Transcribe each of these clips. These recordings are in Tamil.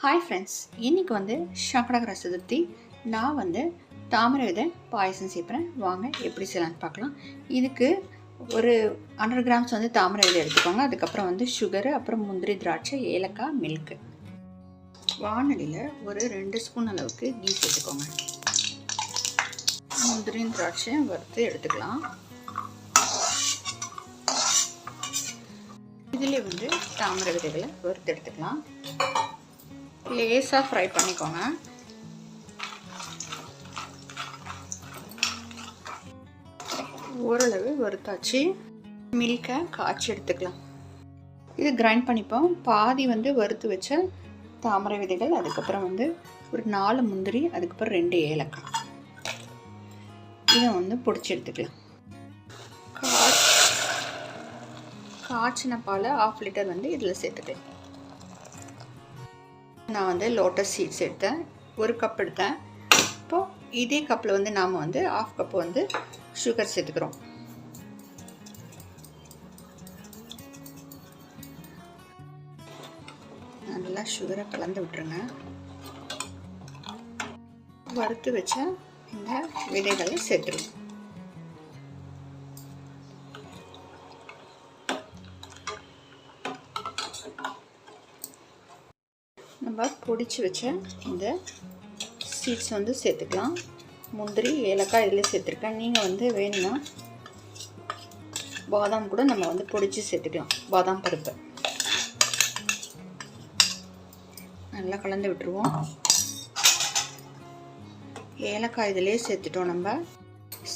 ஹாய் ஃப்ரெண்ட்ஸ், இன்றைக்கி வந்து சங்கடகர சதுர்த்தி. நான் வந்து தாமரை விதை பாயசம் சேர்ப்பேன். வாங்க எப்படி செய்யலான்னு பார்க்கலாம். இதுக்கு ஒரு 100 கிராம்ஸ் வந்து தாமரை விதை எடுத்துக்கோங்க. அதுக்கப்புறம் வந்து சுகரு, அப்புறம் முந்திரி, திராட்சை, ஏலக்காய், மில்க்கு. வானலியில் ஒரு 2 ஸ்பூன் அளவுக்கு கீ சேர்த்துக்கோங்க. முந்திரி திராட்சை வறுத்து எடுத்துக்கலாம். இதிலே வந்து தாமரை விதைகளை வறுத்து எடுத்துக்கலாம். லேசாக ஃப்ரை பண்ணிக்கோங்க. ஓரளவு வறுத்தாச்சு. மில்கை காய்ச்சி எடுத்துக்கலாம். இது கிரைண்ட் பண்ணிப்போம். பாதி வந்து வறுத்து வச்ச தாமரை விதைகள், அதுக்கப்புறம் வந்து ஒரு 4 முந்திரி, அதுக்கப்புறம் 2 ஏலக்காய். இதை வந்து பொடிச்சு எடுத்துக்கலாம். காய்ச்சின பால் 1/2 லிட்டர் வந்து இதில் சேர்த்துக்கலாம். நான் வந்து லோட்டஸ் சீட்ஸ் எடுத்தேன், 1 கப் எடுத்தேன். இப்போது இதே கப்பில் வந்து நாம் வந்து 1/2 கப் வந்து சுகர் சேர்த்துக்கிறோம். நல்லா சுகரை கலந்து விட்டுருங்க. வறுத்து வச்ச இந்த விதைகளை சேர்த்துருங்க. நம்ம பொடிச்சு வச்ச இந்த சீட்ஸ் வந்து சேர்த்துக்கலாம். முந்திரி, ஏலக்காய் இதில் சேர்த்துருக்கேன். நீங்கள் வந்து வேணும்னா பாதாம் கூட நம்ம வந்து பொடிச்சு சேர்த்துக்கலாம். பாதாம் பருப்பு நல்லா கலந்து விட்டுருவோம். ஏலக்காய் இதிலே சேர்த்துட்டோம். நம்ம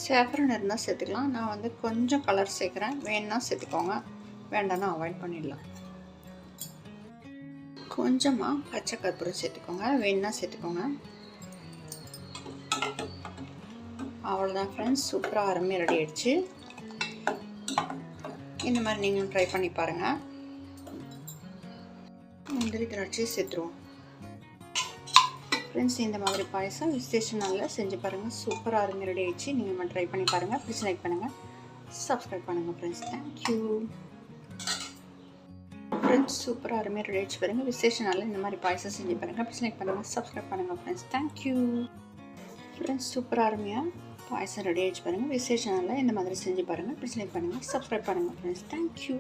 சேஃப்ரன் இருந்தால் சேர்த்துக்கலாம். நான் வந்து கொஞ்சம் கலர் சேர்க்குறேன். வேணும்னா சேர்த்துக்கோங்க, வேண்டாம்னா அவாய்ட் பண்ணிடலாம். கொஞ்சமாக பச்சை கற்பூரம் சேர்த்துக்கோங்க, வேணும்னா சேர்த்துக்கோங்க. அவ்வளோதான் ஃப்ரெண்ட்ஸ், சூப்பராக அருமையாக ரெடி ஆகிடுச்சு. இந்த மாதிரி நீங்களும் ட்ரை பண்ணி பாருங்கள். முந்திரி திராட்சை சேர்த்துருவோம். ஃப்ரெண்ட்ஸ், இந்த மாதிரி பாயசம் விசேஷ நாளில் செஞ்சு பாருங்கள். சூப்பராக அருமையாக ரெடி ஆகிடுச்சு. நீங்கள் ட்ரை பண்ணி பாருங்கள். ப்ளீஸ் லைக் பண்ணுங்கள், சப்ஸ்கிரைப் பண்ணுங்கள் ஃப்ரெண்ட்ஸ். Thank you friends. சூப்பராக அருமையாக ரெடி ஆகிடுச்சு பாருங்கள். விசேஷ நாளில் இந்த மாதிரி பாயசம் செஞ்சு பாருங்கள். ப்ளீஸ் லைக் பண்ணுங்கள், சப்ஸ்கிரைப் பண்ணுங்கள் ஃப்ரெண்ட்ஸ். Thank you friends. சூப்பராக அருமையாக பாயசம் ரெடி ஆகிடுச்சு பாருங்கள். விசேஷ நாளில் இந்த மாதிரி செஞ்சு பாருங்கள். ப்ளீஸ் லைக் பண்ணுங்கள், சப்ஸ்கிரைப் பண்ணுங்கள் ஃப்ரெண்ட்ஸ். தேங்க்யூ.